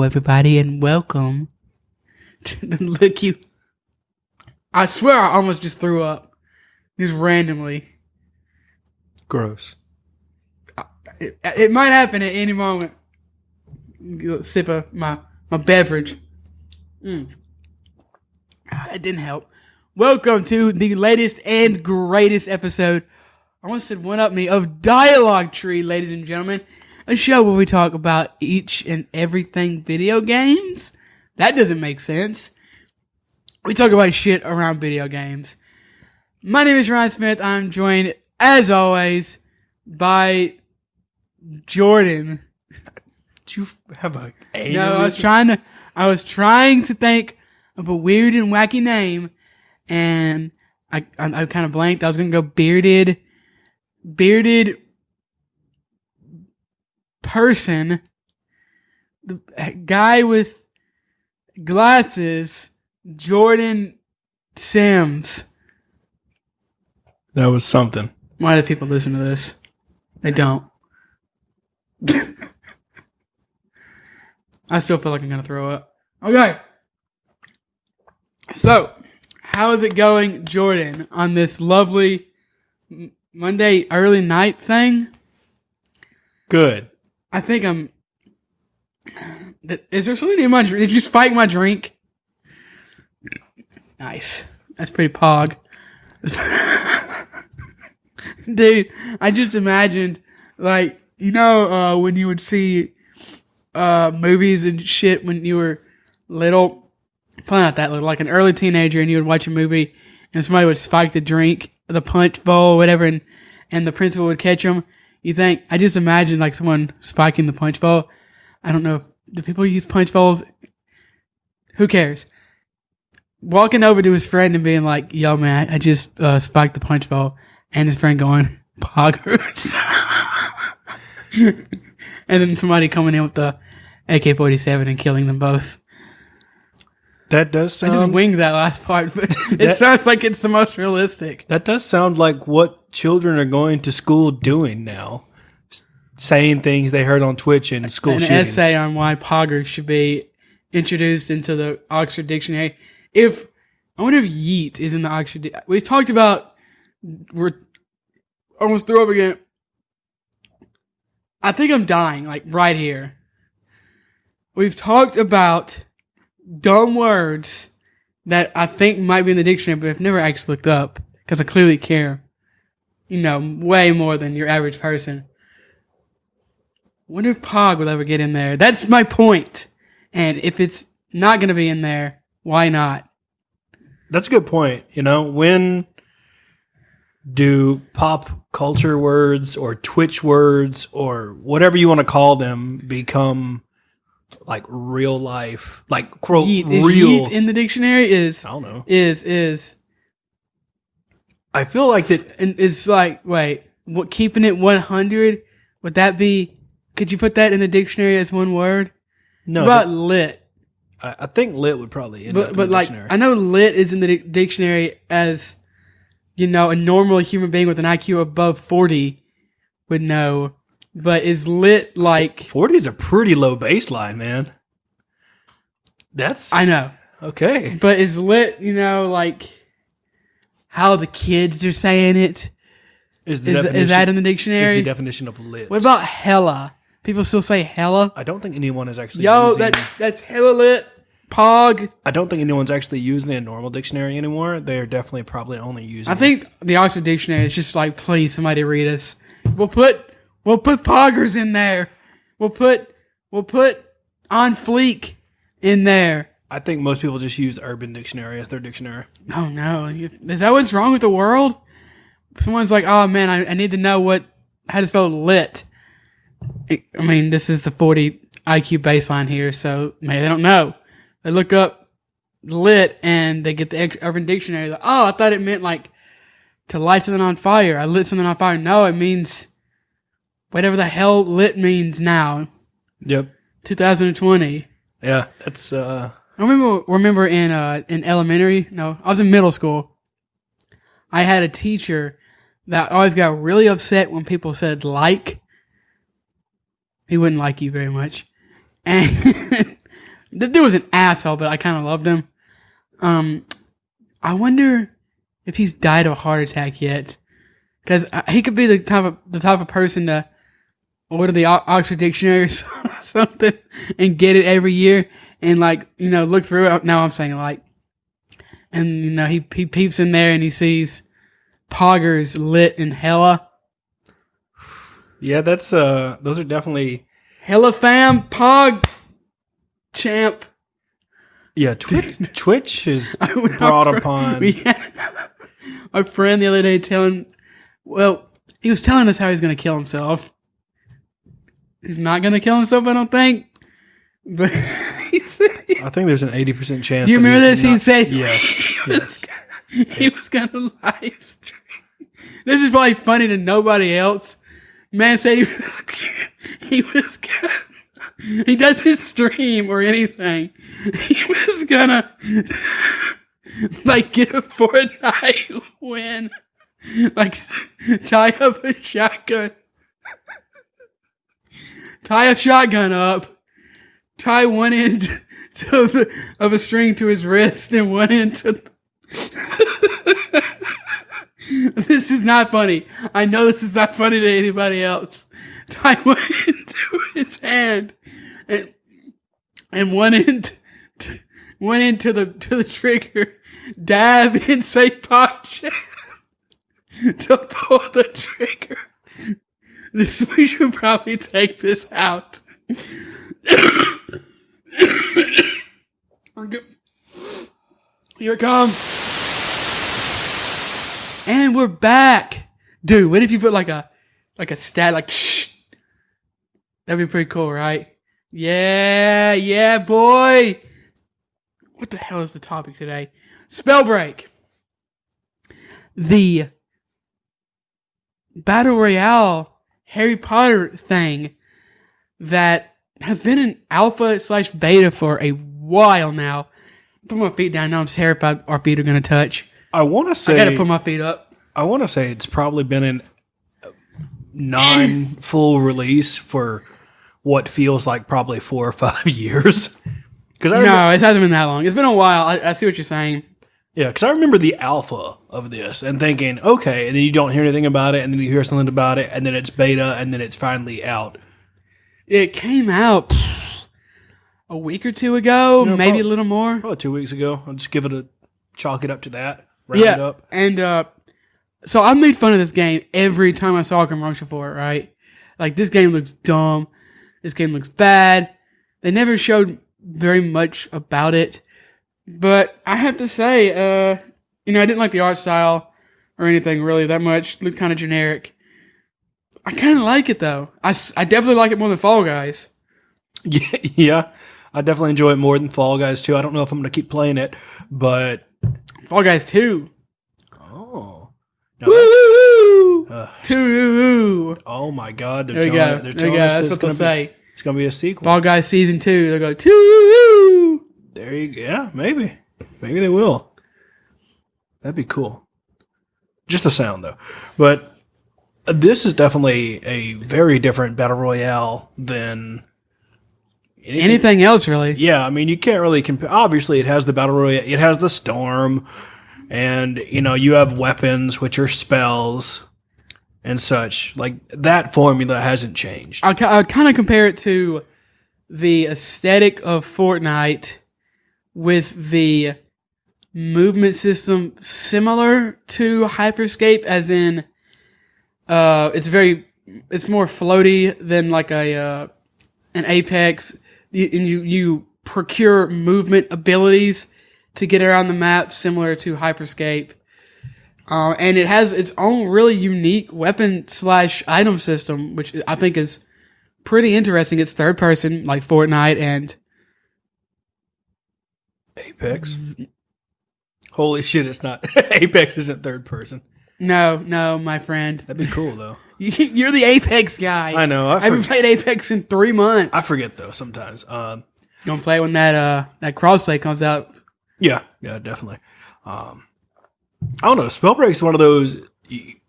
everybody, and welcome to the Look You. I swear I almost just threw up. Just randomly. Gross. It might happen at any moment. Sip of my beverage. It didn't help. Welcome to the latest and greatest episode, I almost said one up me, of Dialogue Tree, ladies and gentlemen. A show where we talk about each and everything video games. That doesn't make sense. We talk about shit around video games. My name is Ryan Smith. I'm joined, as always, by Jordan. Did you have a No, I was trying to think of a weird and wacky name, and I kind of blanked. I was gonna go bearded person, the guy with glasses, Jordan Sims. That was something. Why do people listen to this? They don't. I still feel like I'm gonna throw up. Okay. So, how is it going, Jordan, on this lovely Monday early night thing? Good. I think I'm... Is there something in my drink? Did you spike my drink? Nice. That's pretty pog. Dude, I just imagined, like, you know, when you would see movies and shit when you were little, probably not that little, like an early teenager, and you would watch a movie and somebody would spike the drink, the punch bowl, or whatever, and the principal would catch them. You think, I just imagine like someone spiking the punch bowl. I don't know, do people use punch bowls? Who cares? Walking over to his friend and being like, yo man, I just spiked the punch bowl, and his friend going, poggers. And then somebody coming in with the AK-47 and killing them both. That does sound... I just winged that last part, but it sounds like it's the most realistic. That does sound like what children are going to school doing now. Saying things they heard on Twitch and school shootings. An essay on why poggers should be introduced into the Oxford Dictionary. I wonder if yeet is in the Oxford... We've talked about... We're almost through up again. I think I'm dying, like, right here. We've talked about dumb words that I think might be in the dictionary, but I've never actually looked up, because I clearly care, you know, way more than your average person. Wonder if pog will ever get in there. That's my point. And if it's not going to be in there, why not? That's a good point. You know, when do pop culture words or Twitch words or whatever you want to call them become like real life, like quote yeet. Real? Is yeet in the dictionary? I don't know. Is. I feel like that. And it's like, wait, what? Keeping it 100? Would that be? Could you put that in the dictionary as one word? No. What about lit? I think lit would probably end up in the dictionary. Like, I know lit is in the dictionary as, you know, a normal human being with an IQ above 40 would know. But is lit like... 40 is a pretty low baseline, man. I know. Okay. But is lit, you know, like how the kids are saying it? Is that in the dictionary? Is the definition of lit. What about hella? People still say hella? I don't think anyone is actually using... that's hella lit. Pog. I don't think anyone's actually using a normal dictionary anymore. They are definitely probably only using... I think the Oxford Dictionary is just like, please, somebody read us. We'll put poggers in there. We'll put on fleek in there. I think most people just use Urban Dictionary as their dictionary. Oh no. Is that what's wrong with the world? Someone's like, oh man, I need to know how to spell lit. I mean, this is the 40 IQ baseline here, so maybe they don't know. They look up lit and they get the Urban Dictionary. Like, oh, I thought it meant like to light something on fire. I lit something on fire. No, it means whatever the hell lit means now. Yep. 2020. Yeah, that's... I remember in elementary, no, I was in middle school. I had a teacher that always got really upset when people said like. He wouldn't like you very much. And The dude was an asshole, but I kind of loved him. I wonder if he's died of a heart attack yet, because he could be the type of person to order the Oxford Dictionary or something and get it every year and look through it. Now I'm saying and he peeps in there and he sees Poggers lit in Hella. Yeah, that's those are definitely Hella fam Pog champ. Yeah, Twitch is brought upon. My friend the other day he was telling us how he's going to kill himself. He's not going to kill himself, I don't think. But he said, I think there's an 80% chance. Do you remember this? He said, yes. He was going to live stream. This is probably funny to nobody else. Man said he doesn't stream or anything. He was gonna get a Fortnite win. Tie up a shotgun. Tie a shotgun up. Tie one end of a string to his wrist and one end to This is not funny. I know this is not funny to anybody else. Tie one end to his hand and one end to the trigger. Dab and say pop to pull the trigger. We should probably take this out. Here it comes. And we're back. Dude, what if you put like a stat shh? That'd be pretty cool, right? Yeah, boy. What the hell is the topic today? Spellbreak. The Battle Royale Harry Potter thing that has been in alpha/beta for a while now. Put my feet down now. I'm terrified our feet are going to touch. I want to say... I got to put my feet up. I want to say it's probably been in non-full release for what feels like probably 4 or 5 years. No, it hasn't been that long. It's been a while. I see what you're saying. Yeah, because I remember the alpha of this and thinking, okay, and then you don't hear anything about it, and then you hear something about it, and then it's beta, and then it's finally out. It came out a week or two ago, maybe a little more. Probably 2 weeks ago. I'll just chalk it up to that. Round it up. And so I made fun of this game every time I saw a commercial for it, right? This game looks dumb. This game looks bad. They never showed very much about it. But I have to say, I didn't like the art style or anything really that much. It looked kind of generic. I kind of like it, though. I definitely like it more than Fall Guys. Yeah. I definitely enjoy it more than Fall Guys, too. I don't know if I'm going to keep playing it, but... Fall Guys 2. Oh. Woo! 2. Oh, my God. There you go. That's what they'll say. It's going to be a sequel. Fall Guys Season 2. They'll go, 2. There you go. Yeah, maybe. Maybe they will. That'd be cool. Just the sound, though. But this is definitely a very different Battle Royale than... anything else, really. Yeah, I mean, you can't really compare. Obviously, it has the Battle Royale. It has the Storm. And, you have weapons, which are spells and such. That formula hasn't changed. I kind of compare it to the aesthetic of Fortnite with the movement system similar to Hyperscape, as in it's more floaty than an Apex. You procure movement abilities to get around the map, similar to Hyperscape. And it has its own really unique weapon/item system, which I think is pretty interesting. It's third person, like Fortnite and Apex. Holy shit, it's not. Apex isn't third person. No, my friend. That'd be cool, though. You're the Apex guy. I know. I haven't played Apex in 3 months. I forget, though, sometimes. Gonna play when that crossplay comes out. Yeah, definitely. I don't know. Spellbreak's one of those.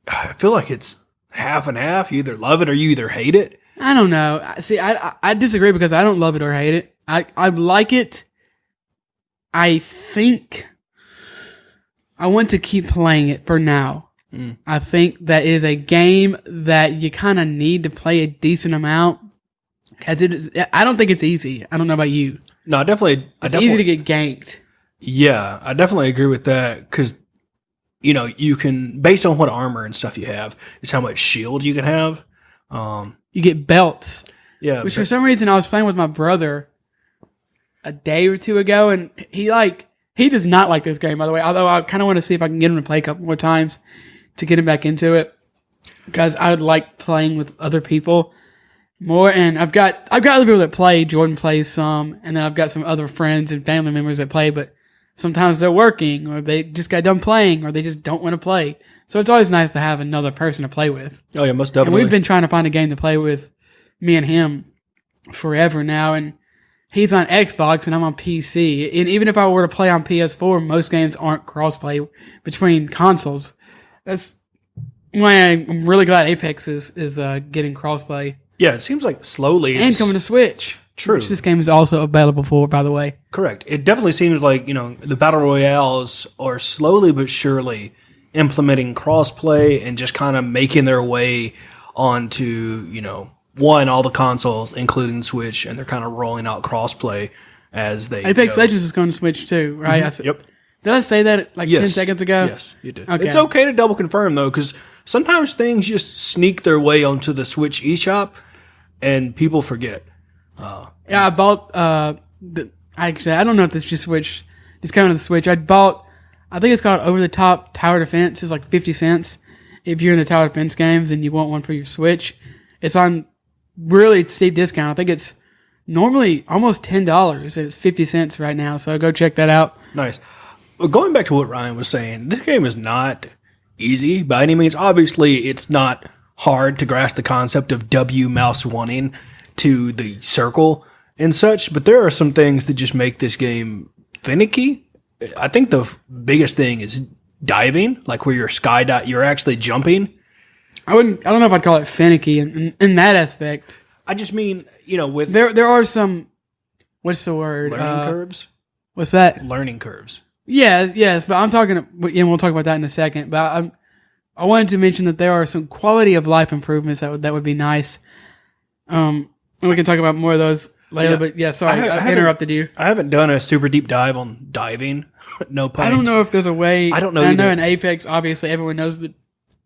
I feel like it's half and half. You either love it or you either hate it. I don't know. See, I disagree because I don't love it or hate it. I like it. I think I want to keep playing it for now. I think that it is a game that you kind of need to play a decent amount because it is. I don't think it's easy. I don't know about you. No, definitely. It's easy to get ganked. Yeah, I definitely agree with that because, you can, based on what armor and stuff you have, is how much shield you can have. You get belts. Yeah. Which for some reason I was playing with my brother a day or two ago, and he does not like this game, by the way. Although I kind of want to see if I can get him to play a couple more times to get him back into it, because I would like playing with other people more. And I've got other people that play. Jordan plays some, and then I've got some other friends and family members that play, but sometimes they're working, or they just got done playing, or they just don't want to play. So it's always nice to have another person to play with. Oh yeah, most And definitely. we've been trying to find a game to play with, me and him, forever now. And he's on Xbox and I'm on PC. And even if I were to play on PS4, most games aren't crossplay between consoles. That's why I'm really glad Apex is getting crossplay. Yeah, it seems like slowly And coming to Switch. True. Which this game is also available for, by the way. Correct. It definitely seems like, the battle royales are slowly but surely implementing crossplay and just kind of making their way onto, all the consoles, including Switch, and they're kind of rolling out crossplay as they Apex go. Legends is going to Switch too, right? Yep. Did I say that 10 seconds ago? Yes, you did. Okay. It's okay to double confirm, though, because sometimes things just sneak their way onto the Switch eShop, and people forget. Yeah, I bought, actually, I don't know if this just Switch, just coming to the Switch. I think it's called Over the Top Tower Defense. It's like 50 cents if you're in the Tower Defense games and you want one for your Switch. It's on really steep discount. I think it's normally almost $10. It's 50 cents right now, so go check that out. Nice. Well, going back to what Ryan was saying, this game is not easy by any means. Obviously, it's not hard to grasp the concept of W mouse wanting to the circle and such, but there are some things that just make this game finicky. I think the biggest thing is diving, like where you're actually jumping. I don't know if I'd call it finicky in that aspect. I just mean, with There are some, what's the word? learning curves. What's that? Learning curves. Yeah, yes, but I'm talking, and we'll talk about that in a second, but I wanted to mention that there are some quality of life improvements that would be nice. And we can talk about more of those later, but yeah, sorry, I interrupted you. I haven't done a super deep dive on diving. No pun. I don't know if there's a way. I don't know I know either. in Apex, obviously, everyone knows that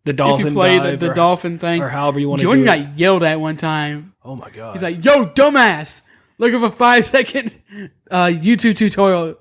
The dolphin if you play dive the dolphin thing, or however you want to do Jordan it. got yelled at one time. Oh my god. He's like, "Yo, dumbass! Looking for 5-second YouTube tutorial."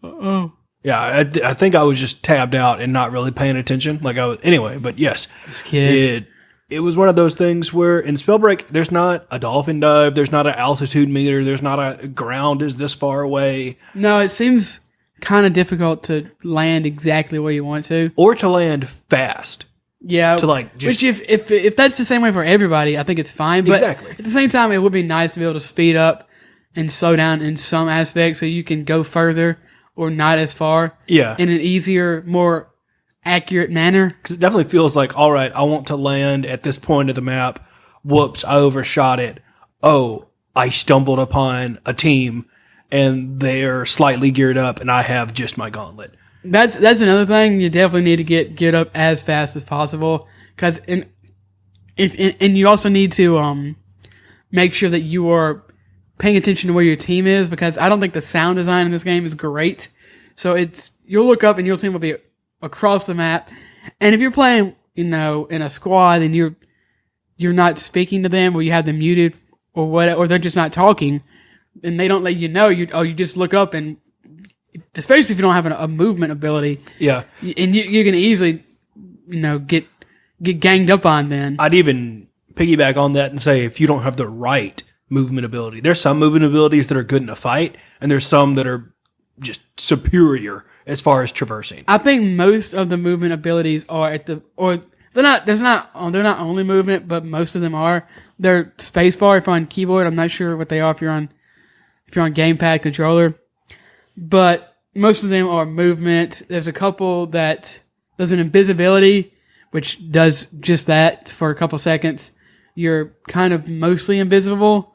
Oh, Yeah, I think I was just tabbed out and not really paying attention. Anyway, but yes, this kid. it was one of those things where in Spellbreak, there's not a dolphin dive, there's not an altitude meter, there's not a ground is this far away, No, it seems kind of difficult to land exactly where you want to, or to land fast. Yeah, just which if that's the same way for everybody, I think it's fine. But Exactly. at the same time, it would be nice to be able to speed up and slow down in some aspects so you can go further or not as far. Yeah. In an easier, more accurate manner. Because it definitely feels like, all right, I want to land at this point of the map. Whoops, I overshot it. Oh, I stumbled upon a team and they're slightly geared up and I have just my gauntlet. That's another thing. You definitely need to get up as fast as possible, because and you also need to make sure that you are paying attention to where your team is, because I don't think the sound design in this game is great. So you'll look up and your team will be across the map, and if you're playing in a squad and you're not speaking to them, or you have them muted or what, or they're just not talking, and they don't let you know, you just look up, and especially if you don't have a movement ability, Yeah. and you can easily, get ganged up on. Then I'd even piggyback on that and say, if you don't have the right movement ability, there's some movement abilities that are good in a fight, and there's some that are just superior as far as traversing. I think most of the movement abilities are they're not only movement, but most of them are. They're spacebar if you're on keyboard. I'm not sure what they are if you're on gamepad controller. But most of them are movement. There's a couple that does an invisibility, which does just that for a couple seconds. you're kind of mostly invisible.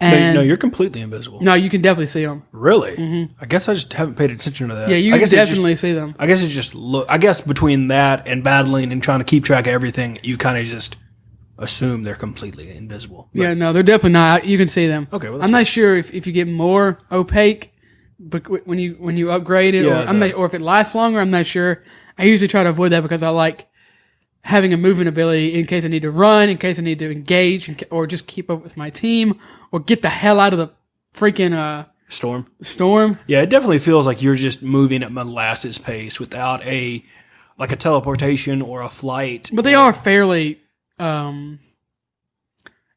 But, And no, you're completely invisible. no, you can definitely see them. Really? Mm-hmm. I guess I just haven't paid attention to that. Yeah, you I can guess definitely see them. I guess it's just I guess between that and battling and trying to keep track of everything, you kind of just assume they're completely invisible. But, Yeah, no, they're definitely not. You can see them. Okay, well, I'm not sure if you get more opaque, but when you upgrade it, Yeah, or if it lasts longer. I'm not sure. I usually try to avoid that because I like having a movement ability in case I need to run, in case I need to engage, or just keep up with my team, or get the hell out of the freaking storm. Yeah, it definitely feels like you're just moving at molasses pace without a teleportation or a flight. But they are fairly.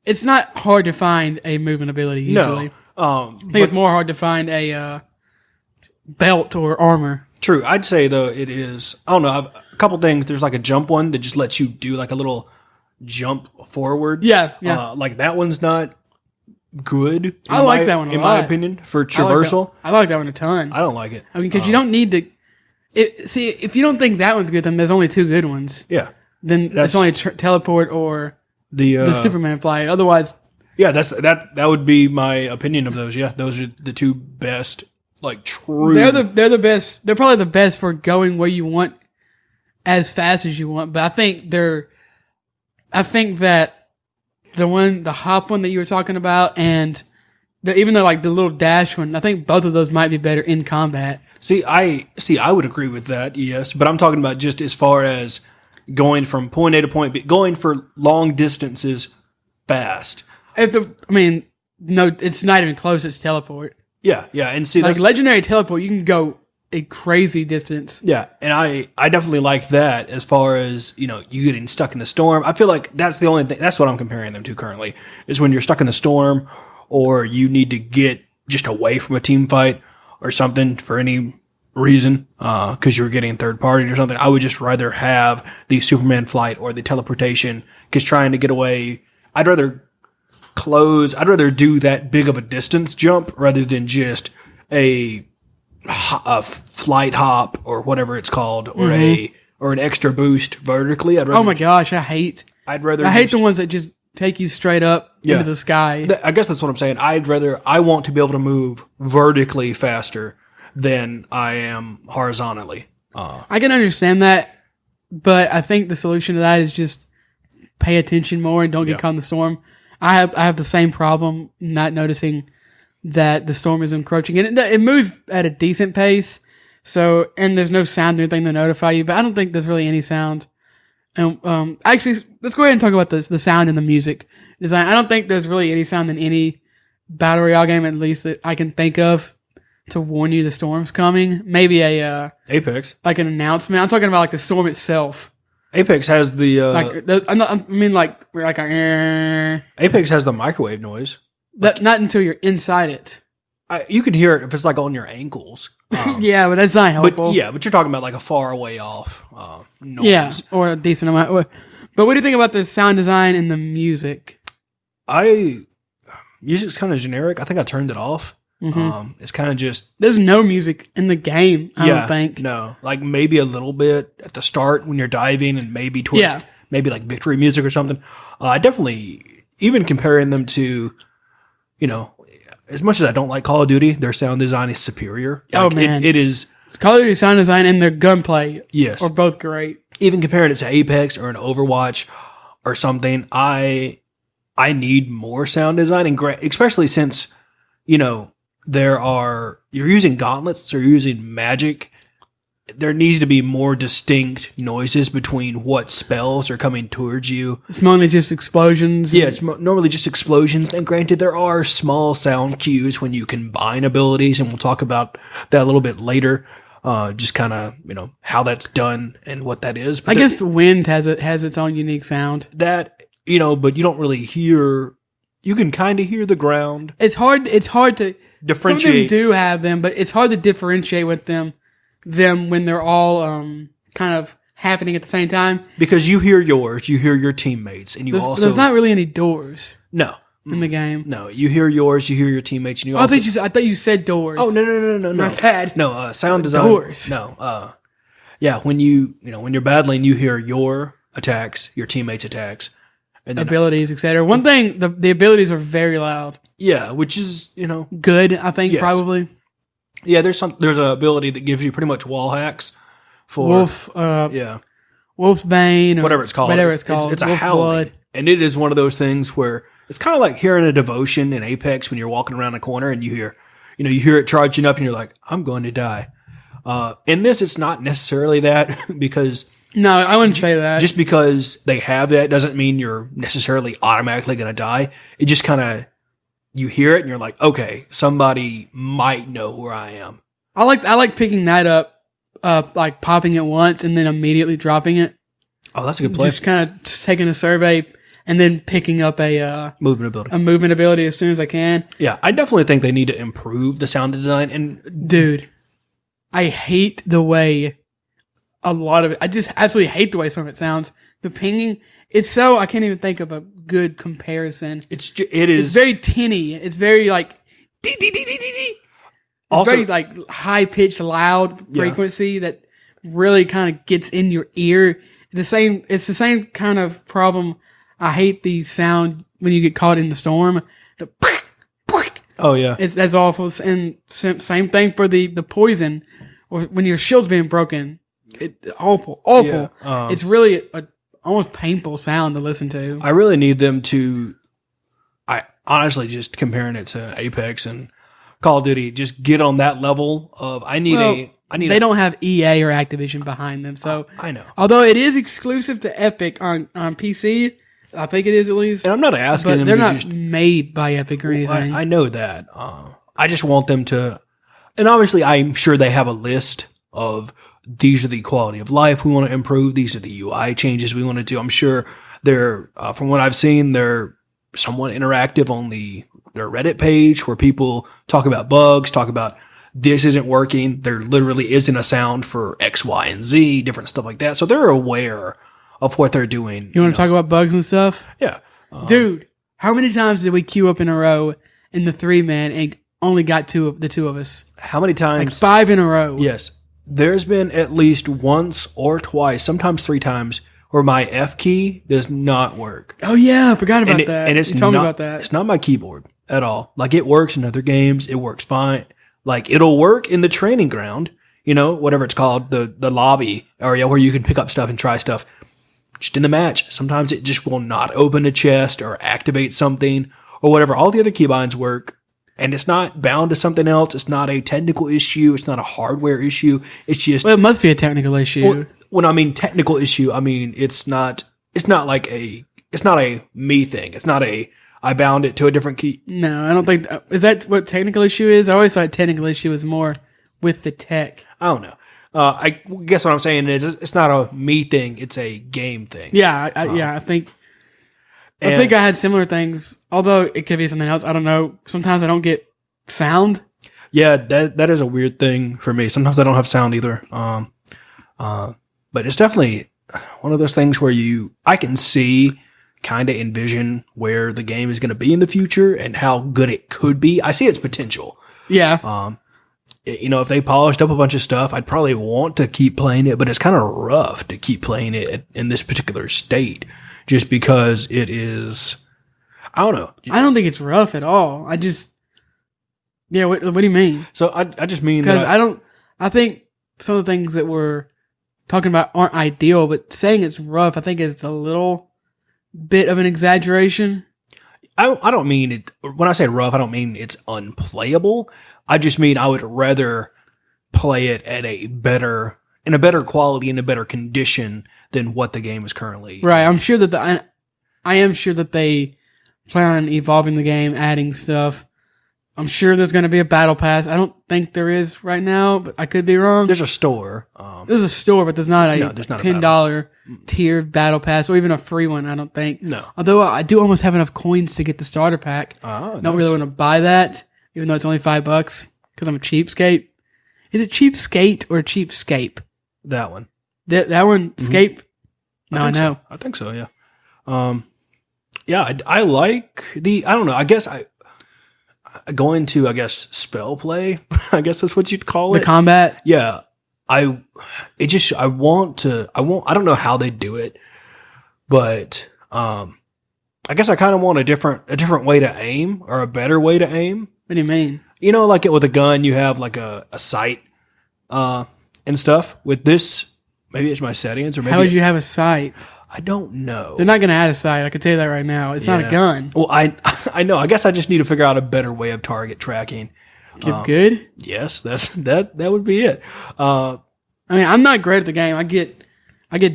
It's not hard to find a movement ability usually. No, I think it's more hard to find a belt or armor. True. I'd say though it is. I don't know. A couple things. There's like a jump one that just lets you do like a little jump forward. Yeah. Like that one's not good. I like that one a in lot. my opinion, for traversal. I like that one a ton. I don't like it. I mean, because you don't need to. See, if you don't think that one's good, then there's only two good ones. Yeah. Then it's only teleport or the Superman fly. Otherwise, yeah, that would be my opinion of those. Yeah, those are the two best. Like true. they're the best. They're probably the best for going where you want as fast as you want. But I think that the hop one that you were talking about, and even though like the little dash one, I think both of those might be better in combat. I would agree with that. Yes, but I'm talking about just as far as going from point A to point B, going for long distances fast. No, it's not even close. It's teleport. Yeah, and see, Like that's legendary teleport, you can go a crazy distance. yeah, and I definitely like that as far as, you getting stuck in the storm. I feel like that's the only thing, that's what I'm comparing them to currently, is when you're stuck in the storm or you need to get just away from a team fight or something for any reason, because you're getting third party or something. I would just rather have the Superman flight or the teleportation, because trying to get away, I'd rather do that big of a distance jump rather than just a flight hop or whatever it's called, or or an extra boost vertically. Oh my gosh, I hate the ones that just take you straight up into the sky. I guess that's what I'm saying. I want to be able to move vertically faster than I am horizontally. I can understand that, but I think the solution to that is just pay attention more and don't get caught in the storm. I have the same problem, not noticing that the storm is encroaching, and it moves at a decent pace. So, and there's no sound or anything to notify you, but I don't think there's really any sound. And actually, let's go ahead and talk about the sound and the music design. I don't think there's really any sound in any battle royale game, at least that I can think of, to warn you the storm's coming. Maybe a Apex, like an announcement. I'm talking about like the storm itself. Apex has the Apex has the microwave noise. Not until you're inside it. You can hear it if it's like on your ankles. Yeah, but that's not helpful. But you're talking about like a far away off noise. Yeah, or a decent amount. But what do you think about the sound design and the music? Music's kind of generic. I think I turned it off. Mm-hmm. It's kind of just... There's no music in the game, I don't think. No. Like maybe a little bit at the start when you're diving, and maybe towards maybe like victory music or something. I definitely, even comparing them to, as much as I don't like Call of Duty, their sound design is superior. Like, man. It is... It's Call of Duty sound design and their gunplay are both great. Even comparing it to Apex or an Overwatch or something, I need more sound design, and especially since, you're using gauntlets or you're using magic. There needs to be more distinct noises between what spells are coming towards you. It's mainly just explosions. Yeah, it's normally just explosions. And granted, there are small sound cues when you combine abilities, and we'll talk about that a little bit later. Just kind of, how that's done and what that is. But I guess the wind has its own unique sound. That, but you don't really hear. You can kind of hear the ground. It's hard to differentiate. Some of them do have them, but it's hard to differentiate with them when they're all kind of happening at the same time. Because you hear yours, you hear your teammates, and there's not really any doors. No. In the game. No, you hear yours, you hear your teammates, and you also... I thought you said doors. Oh, no. My bad. No, sound design... Doors. No, yeah, when you're battling, you hear your attacks, your teammates' attacks, And then, abilities, etc. One thing, the abilities are very loud. yeah, which is, Good, I think, Yes. probably. yeah, there's an ability that gives you pretty much wall hacks for Wolf, yeah, Wolf's Bane, or whatever it's called. It's a Wolf's howling. Blood. And it is one of those things where it's kind of like hearing a devotion in Apex when you're walking around a corner and you hear it charging up and you're like, I'm going to die. In this, it's not necessarily that because No, I wouldn't say that. just because they have that doesn't mean you're necessarily automatically going to die. It just kind of, you hear it and you're like, okay, somebody might know where I am. I like picking that up, like popping it once and then immediately dropping it. Oh, that's a good play. Just kind of taking a survey and then picking up a movement ability as soon as I can. Yeah, I definitely think they need to improve the sound design. And Dude, I hate the way I just absolutely hate the way some of it sounds. The pinging, I can't even think of a good comparison. It's It's very tinny. It's very like dee dee dee dee dee dee. It's Also- very like high pitched, loud frequency that really kind of gets in your ear. It's the same kind of problem. I hate the sound when you get caught in the storm. The oh yeah, that's awful. And same thing for the poison or when your shield's being broken. Awful. Yeah, It's really a almost painful sound to listen to. I really need them to. I honestly just comparing it to Apex and Call of Duty, just get on that level of They don't have EA or Activision behind them, so I know. Although it is exclusive to Epic on PC, I think it is at least. And I'm not asking but them they're to not just made by Epic or anything. I know that. I just want them to, and obviously I'm sure they have a list of these are the quality of life we want to improve. These are the UI changes we want to do. I'm sure they're, from what I've seen, they're somewhat interactive on their Reddit page where people talk about bugs, talk about this isn't working. There literally isn't a sound for X, Y, and Z, different stuff like that. So they're aware of what they're doing. You want to talk about bugs and stuff? Yeah. Dude, how many times did we queue up in a row in the 3-man and only got the two of us? How many times? Like 5 in a row. Yes. There's been at least once or twice, sometimes 3 times, where my F key does not work. Oh yeah, I forgot about that. And it's you told not, me about that. It's not my keyboard at all. Like it works in other games. It works fine. Like it'll work in the training ground, whatever it's called, the lobby area where you can pick up stuff and try stuff. Just in the match, sometimes it just will not open a chest or activate something or whatever. All the other keybinds work. And it's not bound to something else. It's not a technical issue. It's not a hardware issue. It's just. Well, it must be a technical issue. Well, when I mean technical issue, I mean it's not like it's not a me thing. It's not I bound it to a different key. No, I don't think. Is that what technical issue is? I always thought technical issue was more with the tech. I don't know. I guess what I'm saying is it's not a me thing. It's a game thing. Yeah, I think. I think I had similar things, although it could be something else. I don't know. Sometimes I don't get sound. Yeah, that is a weird thing for me. Sometimes I don't have sound either. But it's definitely one of those things where I can see, kind of envision where the game is going to be in the future and how good it could be. I see its potential. Yeah. If they polished up a bunch of stuff, I'd probably want to keep playing it, but it's kind of rough to keep playing it in this particular state. Just because it is, I don't know. I don't think it's rough at all. What do you mean? So I just mean because that I think some of the things that we're talking about aren't ideal, but saying it's rough, I think is a little bit of an exaggeration. I don't mean it, when I say rough, I don't mean it's unplayable. I just mean I would rather play it at in a better quality, in a better condition than what the game is currently. Right. I'm sure that I am sure that they plan on evolving the game, adding stuff. I'm sure there's going to be a battle pass. I don't think there is right now, but I could be wrong. There's a store. There's a store, but there's not a $10 tiered battle pass or even a free one, I don't think. No. Although I do almost have enough coins to get the starter pack. Don't really want to buy that, even though it's only $5 because I'm a cheapskate. Is it cheapskate or cheapscape? That one. That one, Scape? No, I know. So. I think so, yeah. Yeah, I like I don't know, I guess I go into, spell play. I guess that's what you'd call it. The combat? Yeah. I don't know how they do it, but, I guess I kind of want a different way to aim, or a better way to aim. What do you mean? You know, like with a gun, you have like a sight, and stuff. With this, maybe it's my settings, or maybe How would you have a sight? I don't know. They're not going to add a sight. I can tell you that right now. It's not a gun. Well, I know. I guess I just need to figure out a better way of target tracking. Good? Yes, that would be it. I mean, I'm not great at the game. I get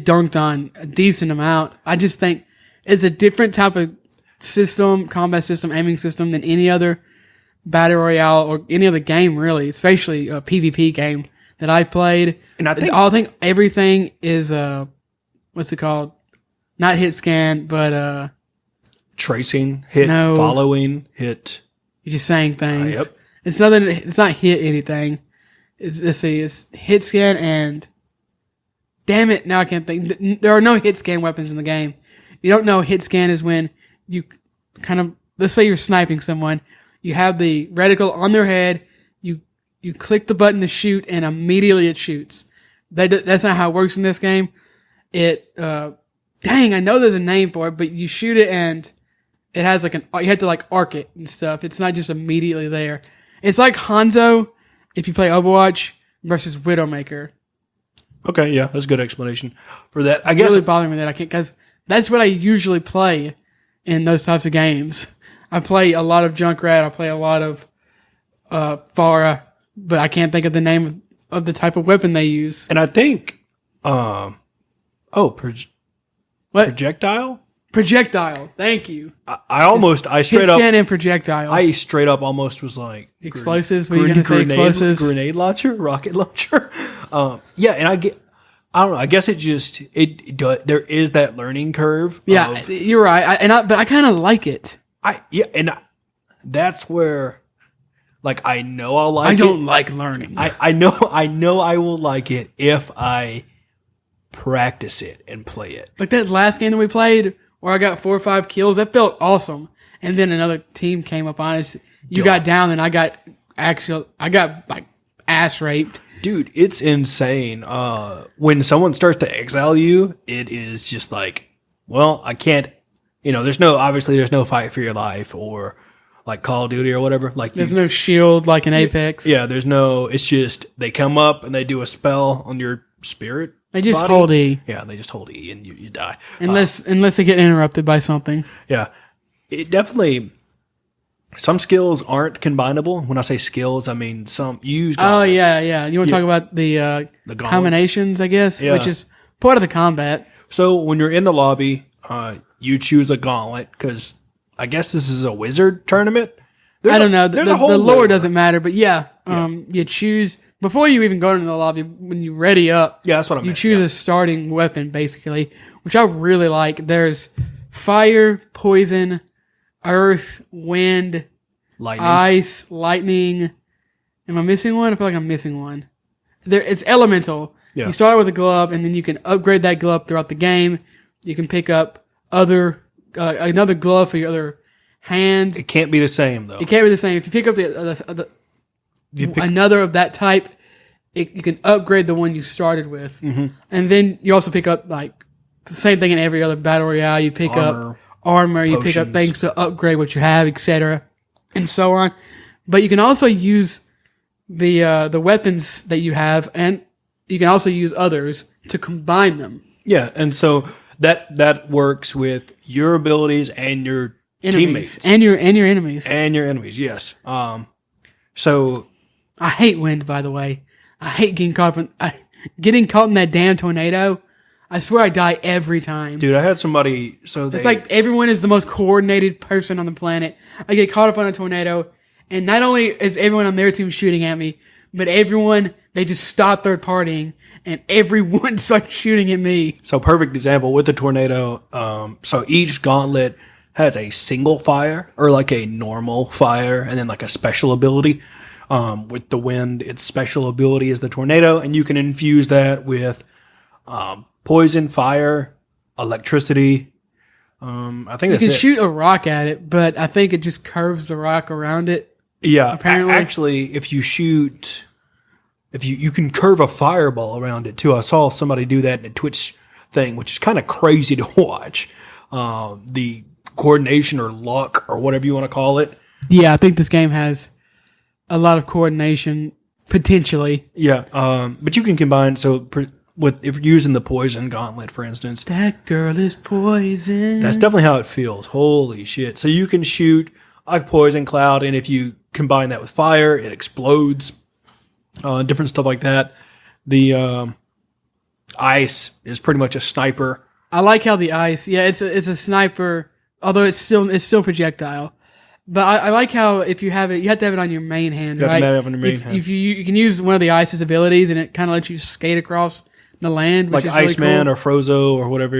dunked on a decent amount. I just think it's a different type of system, combat system, aiming system than any other battle royale or any other game, really, especially a PvP game that I played. And I think everything is what's it called? Not hit scan, but tracing, hit, no, following, hit. You're just saying things. Yep. It's nothing. It's not hit anything. Let's see. It's hit scan and. Damn it! Now I can't think. There are no hit scan weapons in the game. You don't know hit scan is when you kind of, let's say you're sniping someone. You have the reticle on their head. You click the button to shoot, and immediately it shoots. That's not how it works in this game. Dang, I know there's a name for it, but you shoot it and it has like you have to like arc it and stuff. It's not just immediately there. It's like Hanzo if you play Overwatch versus Widowmaker. Okay, yeah, that's a good explanation for that. I guess Really bothering me that I can't, because that's what I usually play in those types of games. I play a lot of Junkrat. I play a lot of Pharah, but I can't think of the name of the type of weapon they use. And I think, What? projectile. Projectile. Thank you. I straight up, and projectile. I straight up almost was like Explosives. What are you going to say? Explosives. Grenade launcher, rocket launcher. Yeah, and I don't know. I guess there is that learning curve. Yeah, you're right. But I kind of like it. That's where, like, I know I'll like it. I don't like learning. I know I will like it if I practice it and play it. Like that last game that we played where I got 4 or 5 kills, that felt awesome. And then another team came up on us. You got down, and I got like ass raped. Dude, it's insane. When someone starts to exile you, it is just like, well, I can't. There's no fight for your life, or like Call of Duty or whatever. Like there's no shield like in Apex. Yeah, there's no. It's just they come up and they do a spell on your spirit. They just body. hold E. Yeah, they just hold E and you die. Unless they get interrupted by something. Yeah, it definitely. Some skills aren't combinable. When I say skills, I mean some use gauntlets. Oh, yeah. You want to talk about the combinations, I guess, which is part of the combat. So when you're in the lobby, you choose a gauntlet, because I guess this is a wizard tournament. I don't know. The lore doesn't matter, but you choose, before you even go into the lobby, when you ready up, that's what I meant. You choose a starting weapon, basically, which I really like. There's fire, poison, earth, wind, lightning. Ice, lightning. Am I missing one? I feel like I'm missing one. It's elemental. Yeah. You start with a glove, and then you can upgrade that glove throughout the game. You can pick up another glove for your other hand. It can't be the same, though. It can't be the same. If you pick up another of that type, you can upgrade the one you started with. Mm-hmm. And then you also pick up like the same thing in every other battle royale. You pick up armor, you pick up things to upgrade what you have, etc., and so on. But you can also use the weapons that you have, and you can also use others to combine them. Yeah, and so that works with your abilities and your teammates and your enemies and your enemies. Yes. So I hate wind. By the way, I hate getting caught in that damn tornado. I swear I die every time. Dude, I had somebody... It's like everyone is the most coordinated person on the planet. I get caught up on a tornado, and not only is everyone on their team shooting at me, but they just stop third partying, and everyone starts shooting at me. So perfect example with the tornado. So each gauntlet has a single fire, or like a normal fire, and then like a special ability. With the wind, its special ability is the tornado, and you can infuse that with... poison, fire, electricity. I think you can shoot a rock at it, but I think it just curves the rock around it. Yeah, apparently, actually, if you can curve a fireball around it too. I saw somebody do that in a Twitch thing, which is kind of crazy to watch. The coordination or luck or whatever you want to call it. Yeah, I think this game has a lot of coordination potentially. Yeah, but you can combine with if you're using the poison gauntlet, for instance. That girl is poison. That's definitely how it feels. Holy shit! So you can shoot a poison cloud, and if you combine that with fire, it explodes. Different stuff like that. The ice is pretty much a sniper. I like how the ice. Yeah, it's a sniper, although it's still projectile. But I like how if you have it, you have to have it on your main hand, right? You have to have it on your main hand. If you can use one of the ice's abilities, and it kind of lets you skate across the land, which like is really Iceman cool. or Frozo or whatever,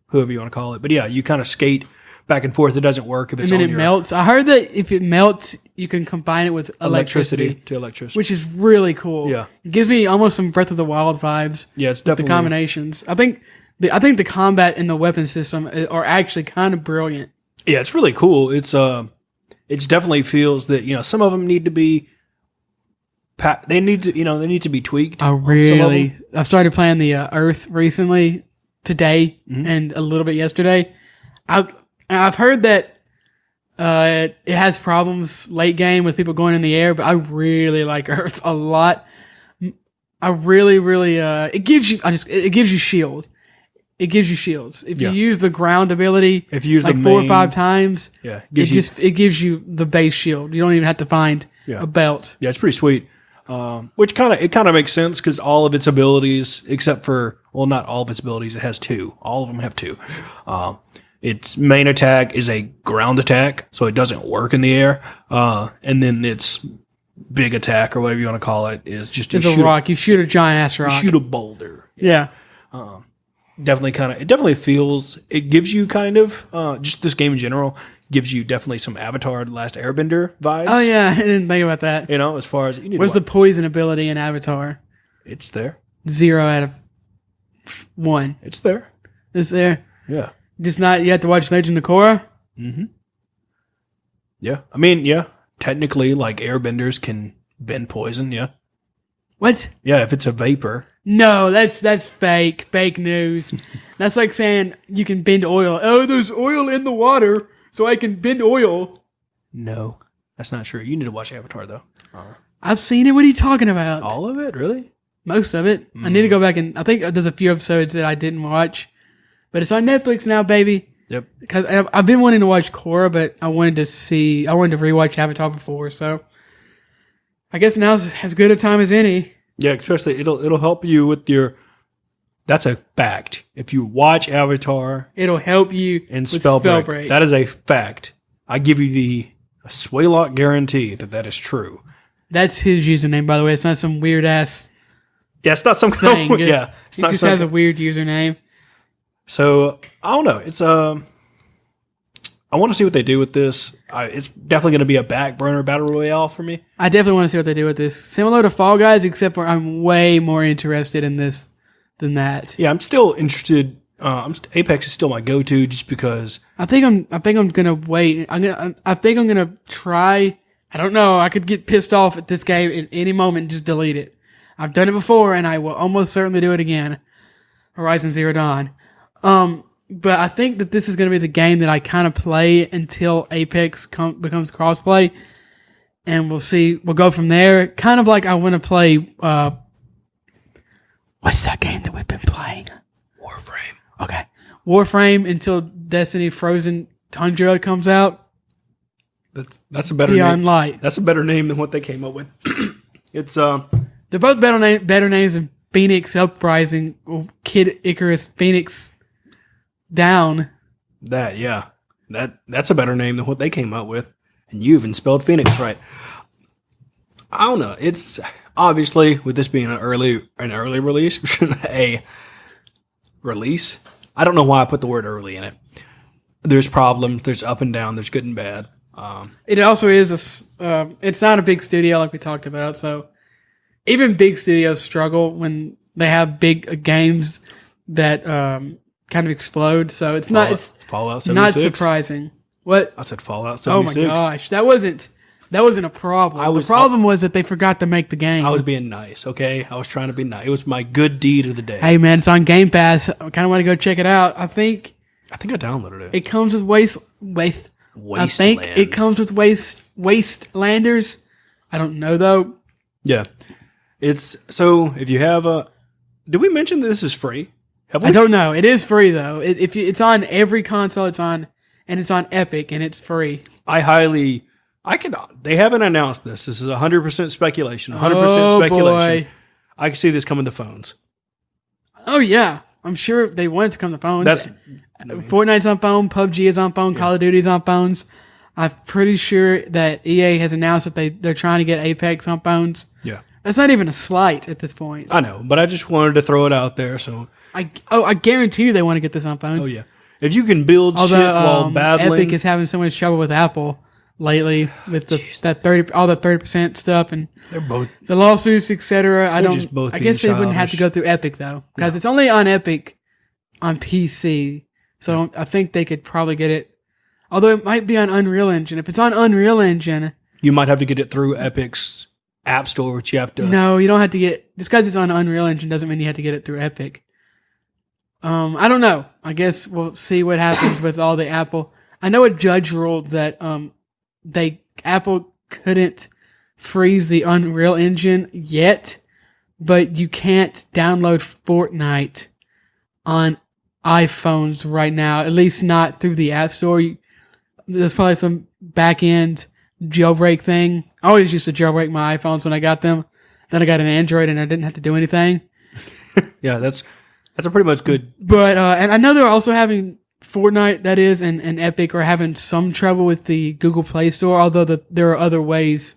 whoever you want to call it. But yeah, you kind of skate back and forth. It doesn't work if it's and then on it melts. I heard that if it melts, you can combine it with electricity to electricity, which is really cool. Yeah. It gives me almost some Breath of the Wild vibes. Yeah, it's The definitely combinations. I think the combat and the weapon system are actually kind of brilliant. Yeah, it's really cool. It's definitely feels that some of them need to be. They need to be tweaked. I started playing the Earth recently, today, and a little bit yesterday. I've heard that it has problems late game with people going in the air, but I really like Earth a lot. I really, really, it gives you shield. It gives you shields. If you use the ground ability, if you use like the 4 or 5 times, it gives you the base shield. You don't even have to find a belt. Yeah, it's pretty sweet. Which kind of makes sense because all of its abilities, except for not all of its abilities, it has 2. All of them have 2. Its main attack is a ground attack, so it doesn't work in the air. And then its big attack, or whatever you want to call it, is just it's a rock. You shoot a giant ass rock. You shoot a boulder. Yeah. It definitely feels. It gives you kind of just this game in general gives you definitely some Avatar: The Last Airbender vibes. Oh yeah, I didn't think about that. As far as you need. What's the poison ability in Avatar? It's there. 0 out of 1. It's there. It's there. Yeah. Just not. You have to watch Legend of Korra. Mm-hmm. Yeah, I mean, yeah. Technically, like airbenders can bend poison. Yeah. What? Yeah, if it's a vapor. No, that's fake. Fake news. That's like saying you can bend oil. Oh, there's oil in the water, so I can bend oil. No, that's not true. You need to watch Avatar, though. I've seen it. What are you talking about? All of it? Really? Most of it. I need to go back and... I think there's a few episodes that I didn't watch. But it's on Netflix now, baby. Yep. Because I've been wanting to watch Korra, but I wanted to rewatch Avatar before, so... I guess now's as good a time as any. Yeah, especially it'll help you with your... That's a fact. If you watch Avatar... It'll help you in with Spellbreak. That is a fact. I give you a Swaylock guarantee that is true. That's his username, by the way. It's not some weird ass... Yeah, it's not some thing. kind of... Yeah. He just has a weird username. So, I don't know. It's... I want to see what they do with this. It's definitely going to be a back burner battle royale for me. I definitely want to see what they do with this. Similar to Fall Guys, except for I'm way more interested in this than that. Yeah, I'm still interested. Apex is still my go-to just because. I think I'm gonna wait. I think I'm gonna try. I don't know. I could get pissed off at this game at any moment and just delete it. I've done it before, and I will almost certainly do it again. Horizon Zero Dawn. But I think that this is going to be the game that I kind of play until Apex becomes crossplay. And we'll see. We'll go from there. Kind of like I want to play... what's that game that we've been playing? Warframe. Okay. Warframe until Destiny Frozen Tundra comes out. That's a better Beyond name. Light. That's a better name than what they came up with. It's They're both better names than Phoenix Uprising, or Kid Icarus Phoenix... Down. That's a better name than what they came up with. And you even spelled Phoenix right. I don't know. It's obviously, with this being an early release, a release. I don't know why I put the word early in it. There's problems. There's up and down. There's good and bad. It also is it's not a big studio like we talked about. So even big studios struggle when they have big games that kind of explode, so it's Fallout 76. Not surprising. What? I said Fallout 76. Oh my gosh, that wasn't a problem. The problem was that they forgot to make the game. I was being nice, okay? I was trying to be nice. It was my good deed of the day. Hey man, it's on Game Pass. I kind of want to go check it out. I think I downloaded it. It comes with Waste. I Wasteland. think it comes with Wastelanders. I don't know though. Yeah. It's so if you have a. Did we mention that this is free? Have we? I don't know. It is free though. It's on every console. It's on Epic and it's free. They haven't announced this. This is 100% speculation. 100% speculation. Boy. I can see this coming to phones. Oh yeah, I'm sure they want it to come to phones. Fortnite's on phone. PUBG is on phone. Call of Duty's on phones. I'm pretty sure that EA has announced that they're trying to get Apex on phones. Yeah. That's not even a slight at this point. I know, but I just wanted to throw it out there. So I guarantee you they want to get this on phones. Oh yeah, if you can build shit while battling, Epic is having so much trouble with Apple lately with all the 30% stuff and they're both the lawsuits, etc. I guess they wouldn't have to childish. go through Epic though, because it's only on Epic on PC. So I think they could probably get it. Although it might be on Unreal Engine. If it's on Unreal Engine, you might have to get it through Epic's App Store, which you have to. No, you don't have to get just because it's on Unreal Engine doesn't mean you have to get it through Epic. I don't know. I guess we'll see what happens with all the Apple. I know a judge ruled that Apple couldn't freeze the Unreal Engine yet, but you can't download Fortnite on iPhones right now. At least not through the App Store. There's probably some back end jailbreak thing. I always used to jailbreak my iPhones when I got them. Then I got an Android and I didn't have to do anything. Yeah, that's a pretty much good. But and I know they're also having Fortnite, that is, and Epic are having some trouble with the Google Play Store. Although there are other ways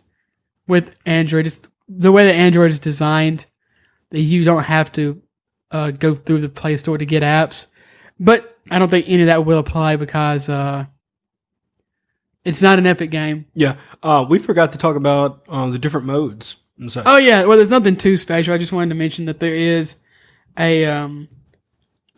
with Android. Just the way that Android is designed, that you don't have to go through the Play Store to get apps. But I don't think any of that will apply because it's not an Epic game. Yeah, we forgot to talk about the different modes and such. Oh yeah, well, there's nothing too special. I just wanted to mention that there is a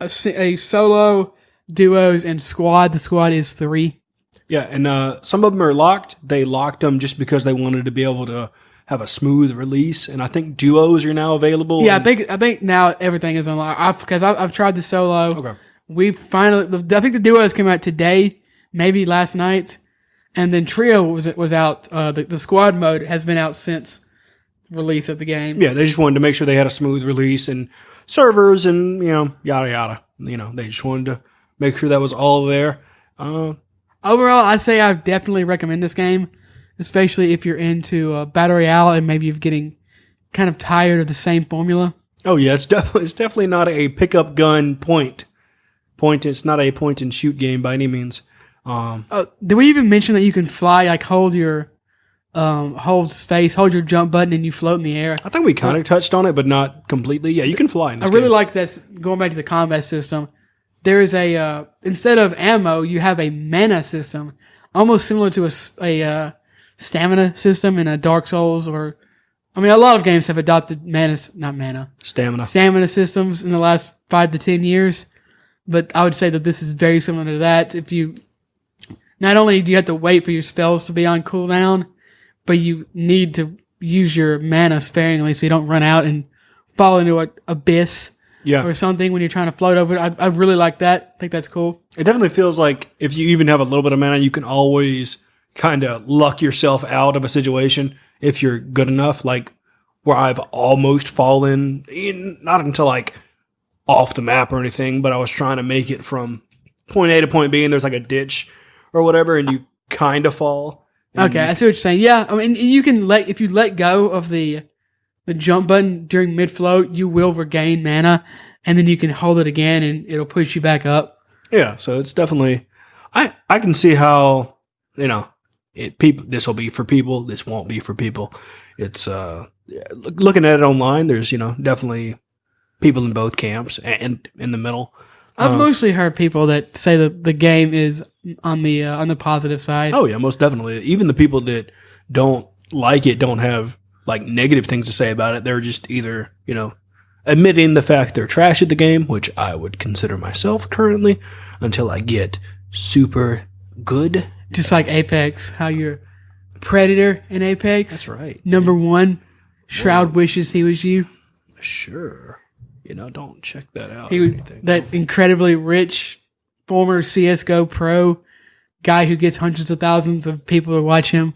solo, duos, and squad. The squad is 3. Yeah, and some of them are locked. They locked them just because they wanted to be able to have a smooth release. And I think duos are now available. Yeah, I think now everything is unlocked. Because I've tried the solo. Okay. We finally, I think the duos came out today, maybe last night, and then trio was out. The squad mode has been out since release of the game. Yeah, they just wanted to make sure they had a smooth release and servers and yada yada. They just wanted to make sure that was all there. Overall, I'd say I definitely recommend this game, especially if you're into battle royale and maybe you're getting kind of tired of the same formula. Oh yeah, it's definitely not a pickup gun point. It's not a point and shoot game by any means. Did we even mention that you can fly? Like hold your space, hold your jump button, and you float in the air. I think we kind of touched on it, but not completely. Yeah, you can fly in this I really game. like this. Going back to the combat system, there is a instead of ammo, you have a mana system, almost similar to a stamina system in a Dark Souls or. I mean, a lot of games have adopted stamina systems in the last 5 to 10 years. But I would say that this is very similar to that. If you, not only do you have to wait for your spells to be on cooldown, but you need to use your mana sparingly so you don't run out and fall into an abyss or something when you're trying to float over it. I really like that. I think that's cool. It definitely feels like if you even have a little bit of mana, you can always kind of luck yourself out of a situation if you're good enough. Like where I've almost fallen, not until like off the map or anything, but I was trying to make it from point A to point B, and there's like a ditch or whatever, and you kind of fall. Okay, I see what you're saying. Yeah, I mean, you can if you let go of the jump button during mid float, you will regain mana, and then you can hold it again, and it'll push you back up. Yeah, so it's definitely. I can see how this will be for people. This won't be for people. It's looking at it online. There's definitely people in both camps and in the middle. I've mostly heard people that say that the game is on the positive side. Oh yeah, most definitely. Even the people that don't like it don't have like negative things to say about it. They're just either admitting the fact they're trash at the game, which I would consider myself currently, until I get super good. Just like Apex, how you're Predator in Apex. That's right. Number 1, Shroud wishes he was you. Sure. Don't check that out. That incredibly rich former CSGO pro guy who gets hundreds of thousands of people to watch him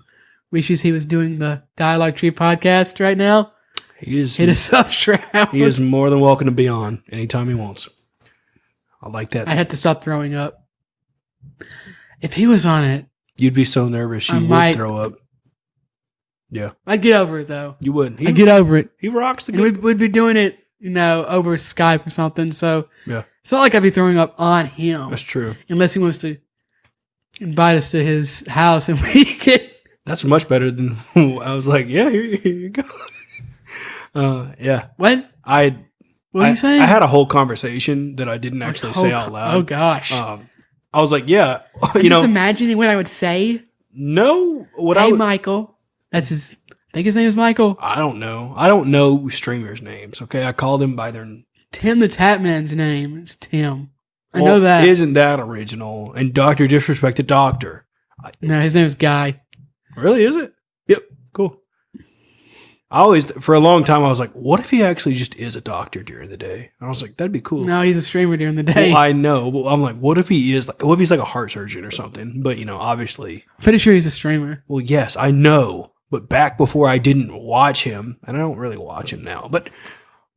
wishes he was doing the Dialogue Tree podcast right now. He is. Hit us up, Shroud. He is more than welcome to be on anytime he wants. I like that. I had to stop throwing up. If he was on it, you'd be so nervous you would throw up. Yeah. I'd get over it, though. You would. I'd get over it. He rocks the game. We'd be doing it, over Skype or something. So yeah. It's not like I'd be throwing up on him. That's true. Unless he wants to invite us to his house and we can. That's much better than I was like, yeah, here you go. Yeah. What? What are you saying? I had a whole conversation that I didn't actually say out loud. Oh, gosh. I was like, yeah. I'm just imagining what I would say. No. Michael. That's his. I think his name is Michael. I don't know. I don't know streamers' names, okay? I call them by their... Tim the Tapman's name is Tim. I know that. Isn't that original? And Dr. Disrespected Doctor. No, his name is Guy. Really, is it? Yep. Cool. For a long time, I was like, what if he actually just is a doctor during the day? And I was like, that'd be cool. No, he's a streamer during the day. Well, I know. But I'm like, what if he's like a heart surgeon or something? But, obviously. Pretty sure he's a streamer. Well, yes, I know. But back before I didn't watch him, and I don't really watch him now, but...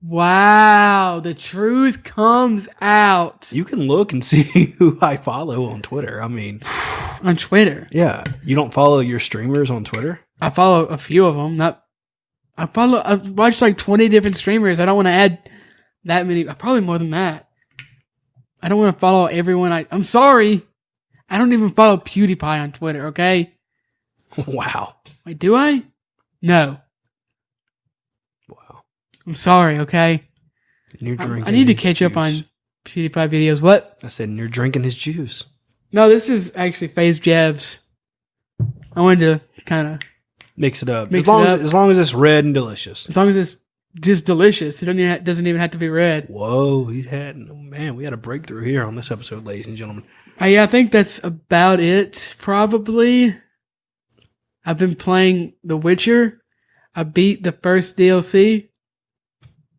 Wow, the truth comes out. You can look and see who I follow on Twitter. I mean... On Twitter? Yeah. You don't follow your streamers on Twitter? I follow a few of them. I've watched like 20 different streamers. I don't want to add that many. Probably more than that. I don't want to follow everyone. I'm sorry. I don't even follow PewDiePie on Twitter, okay? Wow. Wait, do I? No. Wow. I'm sorry, okay? And you're drinking I need to catch up on PewDiePie videos. What? I said, and you're drinking his juice. No, this is actually FaZe Jebs. I wanted to kind of... Mix it up. As long as it's red and delicious. As long as it's just delicious. It doesn't even have to be red. Whoa, we had a breakthrough here on this episode, ladies and gentlemen. Yeah, I think that's about it, probably. I've been playing The Witcher. I beat the first DLC.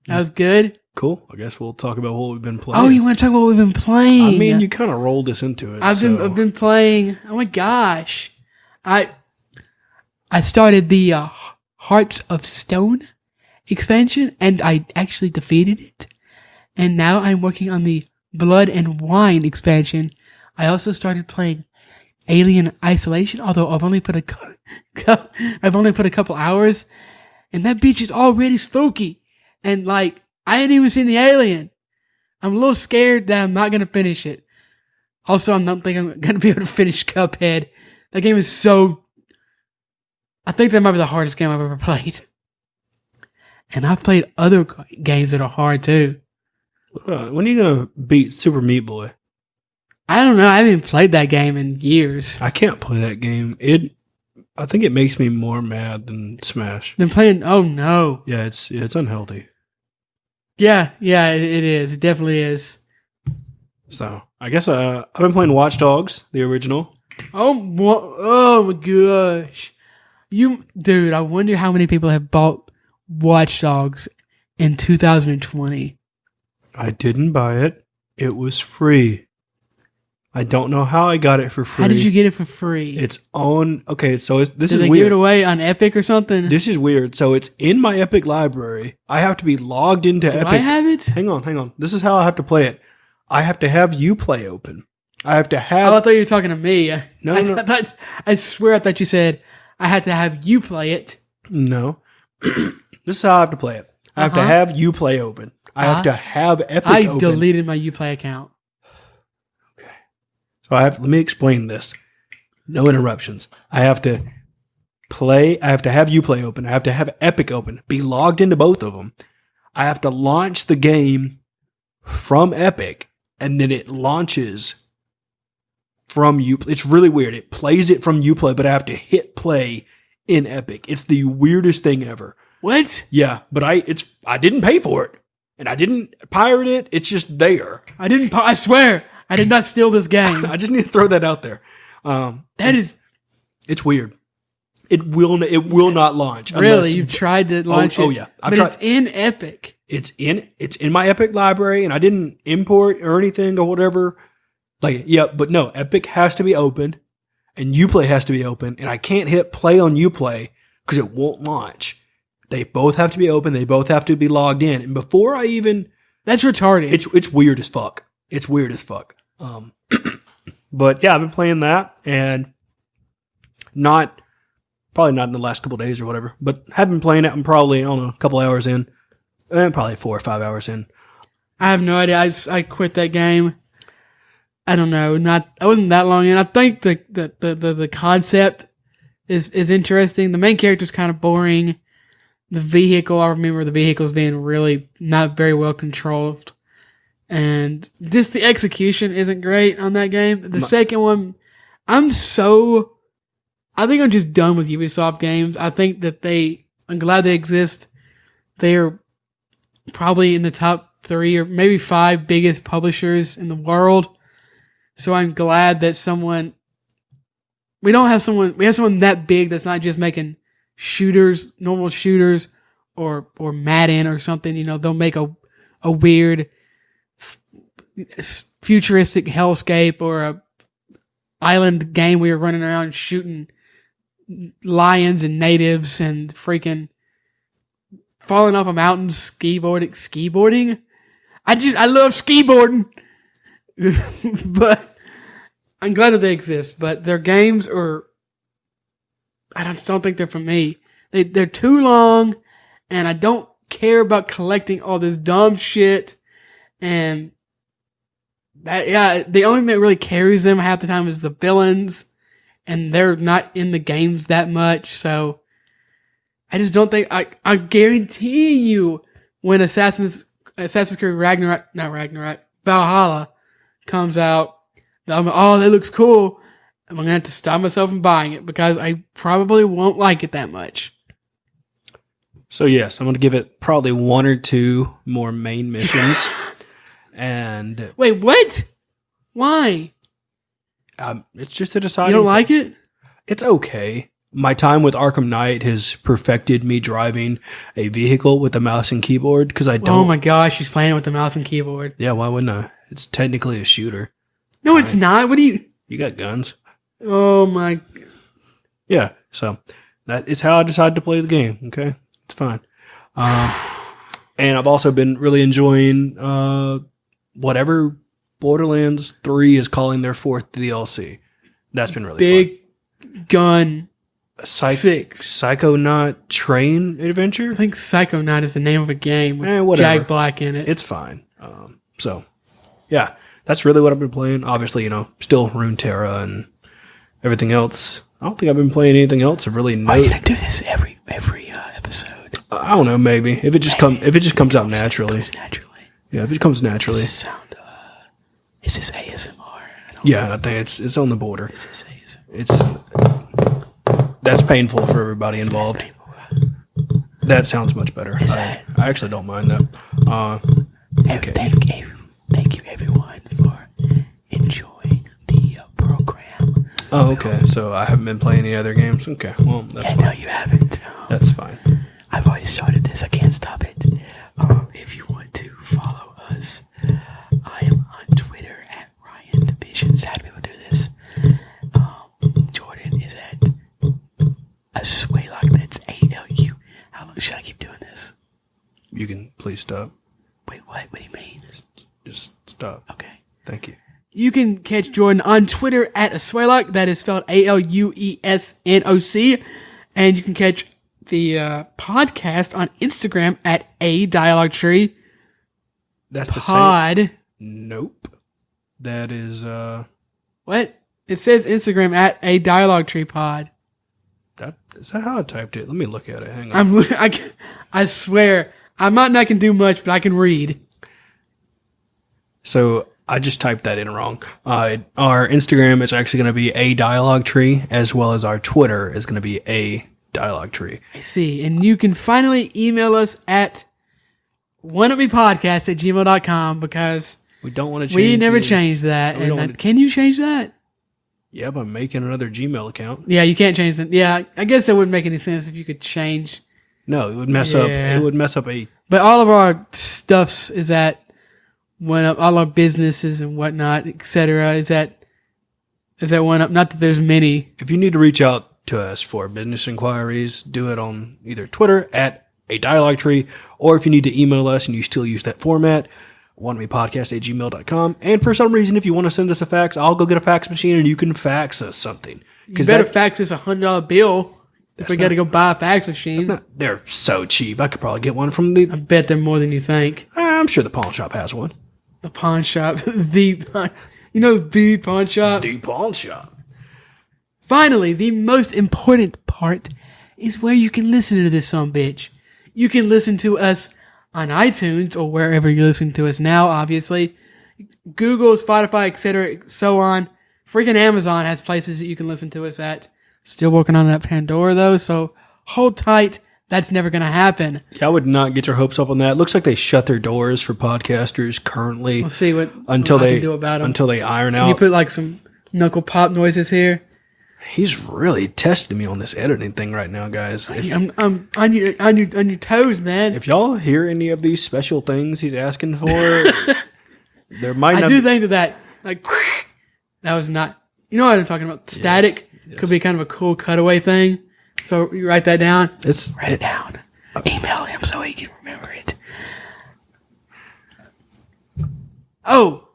That was good. Cool. I guess we'll talk about what we've been playing. Oh, you want to talk about what we've been playing? I mean, you kind of rolled us into it. I've been playing. Oh my gosh, I started the Hearts of Stone expansion, and I actually defeated it. And now I'm working on the Blood and Wine expansion. I also started playing Alien Isolation, although I've only put a couple hours, and that bitch is already spooky. And I ain't even seen the alien. I'm a little scared that I'm not gonna finish it. Also, I'm not thinking I'm gonna be able to finish Cuphead. That game is so... I think that might be the hardest game I've ever played. And I've played other games that are hard too. When are you going to beat Super Meat Boy? I don't know. I haven't played that game in years. I can't play that game. I think it makes me more mad than Smash. Than playing... Oh, no. Yeah, it's unhealthy. Yeah, it is. It definitely is. So, I guess I've been playing Watch Dogs, the original. Oh my gosh. Dude, I wonder how many people have bought Watch Dogs in 2020. I didn't buy it. It was free. I don't know how I got it for free. How did you get it for free? It's on... Okay, so this is weird. Did they give it away on Epic or something? This is weird. So it's in my Epic library. I have to be logged into Epic. Do I have it? Hang on. This is how I have to play it. I have to have Uplay open. I have to have... Oh, I thought you were talking to me. No. I swear I thought you said... I had to have you play it. No. This is how I have to play it. I have to have Uplay open. I have to have Epic open. I deleted my Uplay account. Okay. So let me explain this. No interruptions. I have to have Uplay open. I have to have Epic open. Be logged into both of them. I have to launch the game from Epic, and then it launches from Uplay. It's really weird. It plays it from Uplay, but I have to hit play in Epic. It's the weirdest thing ever. What? Yeah, but I didn't pay for it, and I didn't pirate it. It's just there. I swear, I did not steal this game. I just need to throw that out there. It's weird. It will not launch. Really? You've tried to launch it? Oh yeah. It's in Epic. It's in my Epic library, and I didn't import or anything or whatever. But no, Epic has to be open. and Uplay has to be open, and I can't hit play on Uplay because it won't launch. They both have to be open. They both have to be logged in. And before I even... That's retarded. It's weird as fuck. It's weird as fuck. But yeah, I've been playing that, and probably not in the last couple of days or whatever, but have been playing it. I'm probably, I don't know, a couple hours in. Probably 4 or 5 hours in. I have no idea. I quit that game. I don't know. I wasn't that long in. I think the concept is interesting. The main character's kind of boring. The vehicle, I remember the vehicles being really not very well controlled. And just the execution isn't great on that game. The second one, I think I'm just done with Ubisoft games. I think that I'm glad they exist. They're probably in the top 3 or maybe 5 biggest publishers in the world. So I'm glad that we have someone that big that's not just making normal shooters, or Madden or something. You know, they'll make a weird futuristic hellscape or a island game where you're running around shooting lions and natives and freaking falling off a mountain, skiboarding. I love skiboarding. But I'm glad that they exist, but their games I just don't think they're for me. They're too long, and I don't care about collecting all this dumb shit. And the only thing that really carries them half the time is the villains, and they're not in the games that much. So I just don't think I guarantee you when Assassin's Creed Valhalla comes out, that looks cool. I'm going to have to stop myself from buying it because I probably won't like it that much. So yes, I'm going to give it probably 1 or 2 more main missions. And wait, what? Why? It's just a deciding. You don't like it? It's okay. My time with Arkham Knight has perfected me driving a vehicle with a mouse and keyboard because I don't. Oh my gosh, she's playing with the mouse and keyboard. Yeah, why wouldn't I? It's technically a shooter. No, it's not. What do you? You got guns. Oh my. Yeah, so it's how I decided to play the game. Okay, it's fine. And I've also been really enjoying whatever Borderlands 3 is calling their 4th DLC. That's been really Big fun. Gun 6. Psychonaut Train Adventure? I think Psychonaut is the name of a game with whatever. Jack Black in it. It's fine. So, yeah, that's really what I've been playing. Obviously, still Runeterra and everything else. I don't think I've been playing anything else of really note. Are you gonna do this every episode? I don't know. Maybe if it just comes out naturally. Yeah, if it comes naturally. Does this sound? Is this ASMR? Yeah, I think it's on the border. Is this ASMR? That's painful for everybody involved. That sounds much better. I actually don't mind that. Okay. Thank you everyone for enjoying the program. Oh, okay. So I haven't been playing any other games. Okay, well that's fine. No, you haven't. That's fine. I've already started this. I can't stop it. If you want to follow us, I am on Twitter at Ryan Visions. How do people do this? Jordan is at Aswaylock. That's ALU. How long should I keep doing this? You can please stop. Wait, what? What do you mean? Just stop. Okay. Thank you. You can catch Jordan on Twitter at Aswaylock. That is spelled ALUESNOC. And you can catch the podcast on Instagram at A Dialogue Tree. That's the Pod. same. Nope. That is What? It says Instagram at A Dialogue Tree Pod. Is that how I typed it? Let me look at it. Hang on. I swear, I might not can do much, but I can read. So I just typed that in wrong. Our Instagram is actually going to be A Dialogue Tree, as well as our Twitter is going to be A Dialogue Tree. I see. And you can finally email us at wannaBepodcast@gmail.com because we don't want to change. We never changed that. And can you change that? Yeah, by making another Gmail account. Yeah, you can't change that. Yeah, I guess that wouldn't make any sense if you could change. No, it would mess up. It would mess up a. But all of our stuffs is at all our businesses and whatnot, etc. is at is that one up. Not that there's many. If you need to reach out to us for business inquiries, do it on either Twitter at a dialogue tree, or if you need to email us and you still use that format, wantomepodcast@gmail.com. And for some reason, if you want to send us a fax, I'll go get a fax machine and you can fax us something. You better fax us $100 bill. If we got to go buy a fax machine. They're so cheap. I could probably get one from the... I bet they're more than you think. I'm sure the pawn shop has one. The pawn shop. The pawn shop. The pawn shop. Finally, the most important part is where you can listen to this sumbitch. You can listen to us on iTunes or wherever you listen to us now, obviously. Google, Spotify, etc., so on. Freaking Amazon has places that you can listen to us at. Still working on that Pandora, though, so hold tight. That's never going to happen. Yeah, I would not get your hopes up on that. It looks like they shut their doors for podcasters currently. We'll see what I can do about them. Until they iron out. Can you put like some knuckle pop noises here? He's really testing me on this editing thing right now, guys. I'm on your toes, man. If y'all hear any of these special things he's asking for, there might not. I do think that like that was not. You know what I'm talking about? Static could be kind of a cool cutaway thing. So you write that down. Write it down. Email him so he can remember it. Oh,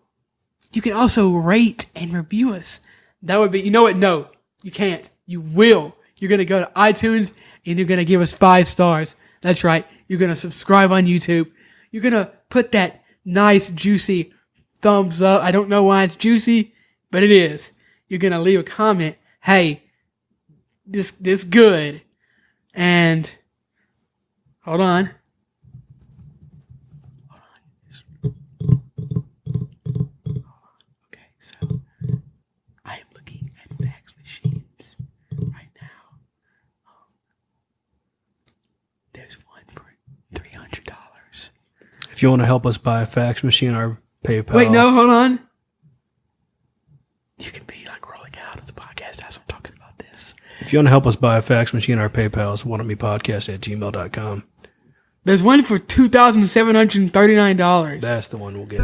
you can also rate and review us. That would be. You know what? No. You can't. You will. You're going to go to iTunes and you're going to give us 5 stars. That's right. You're going to subscribe on YouTube. You're going to put that nice, juicy thumbs up. I don't know why it's juicy, but it is. You're going to leave a comment. Hey, this good. And hold on. Okay, so I am looking at fax machines right now. There's one for $300. If you want to help us buy a fax machine, our PayPal. Wait, no, hold on. You can be like rolling out of the podcast as I'm talking about this. If you want to help us buy a fax machine, our PayPal is wantomepodcast@gmail.com. There's one for $2,739. That's the one we'll get.